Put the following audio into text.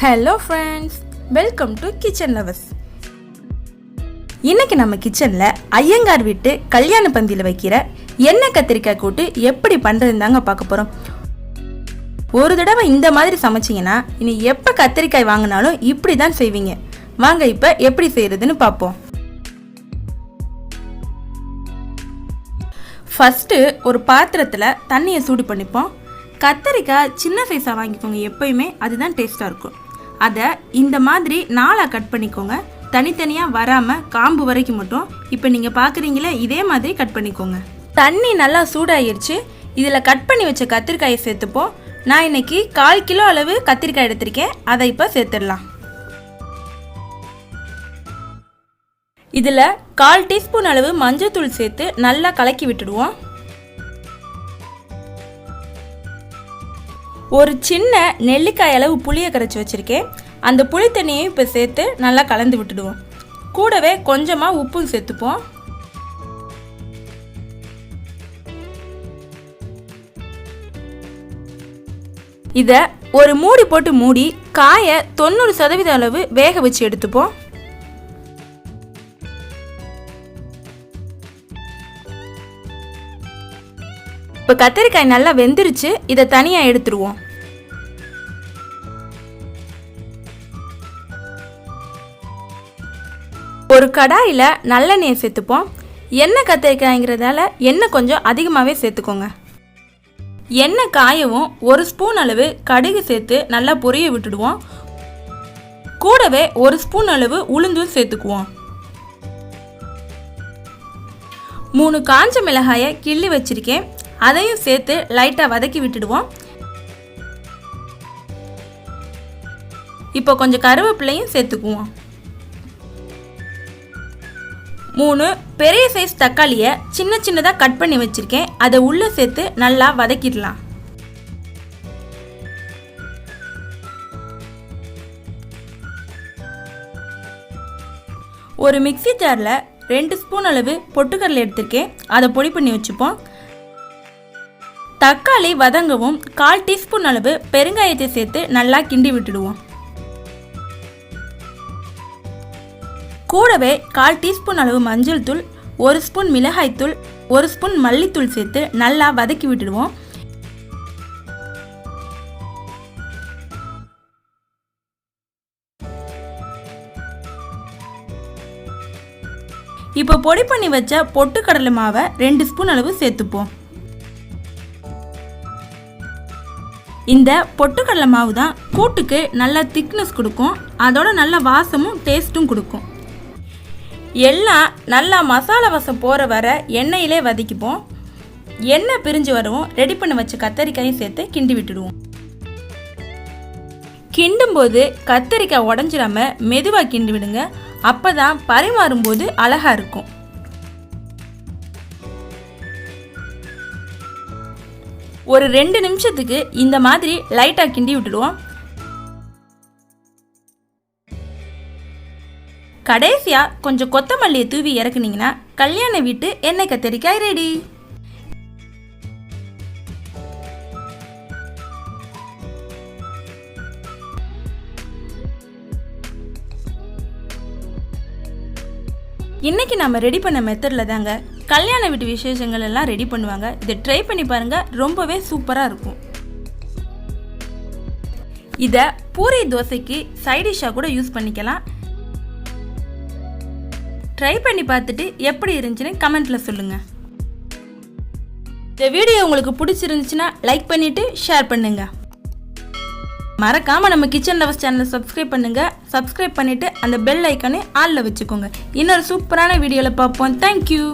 Hello friends, welcome to Kitchen Lovers. இன்னைக்கு நம்ம கிச்சன்ல ஐயங்கார் வீட்டு கல்யாண பந்தியில வைக்கிற எண்ணெய் கத்திரிக்காய் கூட்டு எப்படி பண்றதுன்னு பார்க்க போறோம். ஒரு தடவை இந்த மாதிரி சமைச்சீங்கன்னா இனி எப்ப கத்திரிக்காய் வாங்கினாலும் இப்படி தான் செய்வீங்க. வாங்க இப்ப எப்படி செய்யறதுன்னு பார்ப்போம். ஃபர்ஸ்ட் ஒரு பாத்திரத்துல தண்ணியை சூடு பண்ணிப்போம். கத்திரிக்காய் சின்ன சைஸாக வாங்கிக்கோங்க, எப்பயுமே அதுதான் டேஸ்ட்டாக இருக்கும். அதை இந்த மாதிரி நாளாக கட் பண்ணிக்கோங்க, தனித்தனியாக வராமல் காம்பு வரைக்கும் மட்டும். இப்போ நீங்கள் பார்க்குறீங்களே இதே மாதிரி கட் பண்ணிக்கோங்க. தண்ணி நல்லா சூடாகிடுச்சு. இதில் கட் பண்ணி வச்ச கத்திரிக்காயை சேர்த்துப்போம். நான் இன்னைக்கு 1/4 கிலோ அளவு கத்திரிக்காய் எடுத்திருக்கேன், அதை இப்போ சேர்த்துடலாம். இதில் 1/4 டீஸ்பூன் அளவு மஞ்சள் தூள் சேர்த்து நல்லா கலக்கி விட்டுடுவோம். ஒரு சின்ன நெல்லிக்காய் அளவு புளியை கரைச்சி வச்சுருக்கேன், அந்த புளி தண்ணியையும் இப்போ சேர்த்து நல்லா கலந்து விட்டுடுவோம். கூடவே கொஞ்சமாக உப்பும் சேர்த்துப்போம். இதை ஒரு மூடி போட்டு மூடி காயை 90% அளவு வேக வச்சு எடுத்துப்போம். இப்போ கத்திரிக்காய் நல்லா வெந்துருச்சு, இதை தனியாக எடுத்துருவோம். ஒரு கடாயில் நல்லெண்ணெயை சேர்த்துப்போம். எண்ணெய் கத்திரிக்காய்ங்கிறதால எண்ணெய் கொஞ்சம் அதிகமாகவே சேர்த்துக்கோங்க. எண்ணெய் காயவும் 1 ஸ்பூன் அளவு கடுகு சேர்த்து நல்லா பொரிய விட்டுடுவோம். கூடவே 1 ஸ்பூன் அளவு உளுந்தும் சேர்த்துக்குவோம். 3 காஞ்ச மிளகாயை கிள்ளி வச்சிருக்கேன், அதையும் சேர்த்து லைட்டாக வதக்கி விட்டுடுவோம். இப்போ கொஞ்சம் கருவேப்பிலையும் சேர்த்துக்குவோம். 3 பெரிய சைஸ் தக்காளியை சின்ன சின்னதாக கட் பண்ணி வச்சிருக்கேன், அதை உள்ளே சேர்த்து நல்லா வதக்கிடலாம். ஒரு மிக்ஸி ஜாரில் 2 ஸ்பூன் அளவு பொட்டுக்கடலை எடுத்திருக்கேன், அதை பொடி பண்ணி வச்சுப்போம். தக்காளி வதங்கவும் 1/4 டீஸ்பூன் அளவு பெருங்காயத்தை சேர்த்து நல்லா கிண்டி விட்டுடுவோம். கூடவே 1/4 டீஸ்பூன் அளவு மஞ்சள் தூள், 1 ஸ்பூன் மிளகாய் தூள், 1 ஸ்பூன் மல்லித்தூள் சேர்த்து நல்லா வதக்கி விட்டுடுவோம். இப்போ பொடி பண்ணி வச்ச பொட்டுக்கடலை மாவை 2 ஸ்பூன் அளவு சேர்த்துப்போம். இந்த பொட்டுக்கடலை மாவு தான் கூட்டுக்கு நல்லா திக்னஸ் கொடுக்கும், அதோட நல்ல வாசமும் டேஸ்ட்டும் கொடுக்கும். எல்லாம் நல்லா மசாலா வாசம் போகிற வர எண்ணெயிலே வதக்கிப்போம். எண்ணெய் பிரிஞ்சு வரவும் ரெடி பண்ணி வச்ச கத்தரிக்காயும் சேர்த்து கிண்டி விட்டுடுவோம். கிண்டும் போது கத்தரிக்காய் உடஞ்சிடாம மெதுவாக கிண்டி விடுங்க, அப்பதான் பரிமாறும்போது அழகா இருக்கும். ஒரு 2 நிமிஷத்துக்கு இந்த மாதிரி லைட்டாக கிண்டி விட்டுடுவோம். கடைசியாக கொஞ்சம் கொத்தமல்லியை தூவி இறக்குனீங்கன்னா கல்யாண வீட்டு எண்ணெய் கத்திரிக்காய் ரெடி. இன்னைக்கு நம்ம ரெடி பண்ண மெத்தடில் தாங்க கல்யாண வீட்டு விசேஷங்கள் எல்லாம் ரெடி பண்ணுவாங்க. இதை ட்ரை பண்ணி பாருங்க, ரொம்பவே சூப்பராக இருக்கும். இதை பூரி தோசைக்கு சைட் டிஷ்ஷாக கூட யூஸ் பண்ணிக்கலாம். ட்ரை பண்ணி பார்த்துட்டு எப்படி இருந்துச்சுன்னு கமெண்ட்ல சொல்லுங்க. இந்த வீடியோ உங்களுக்கு பிடிச்சிருந்துச்சுன்னா லைக் பண்ணிட்டு ஷேர் பண்ணுங்க. மறக்காம நம்ம கிச்சன் லவர்ஸ் சேனலை சப்ஸ்கிரைப் பண்ணுங்க. சப்ஸ்கிரைப் பண்ணிட்டு அந்த பெல் ஐக்கானே ஆல்ல வச்சுக்கோங்க. இன்னொரு சூப்பரான வீடியோவில் பார்ப்போம். தேங்க்யூ.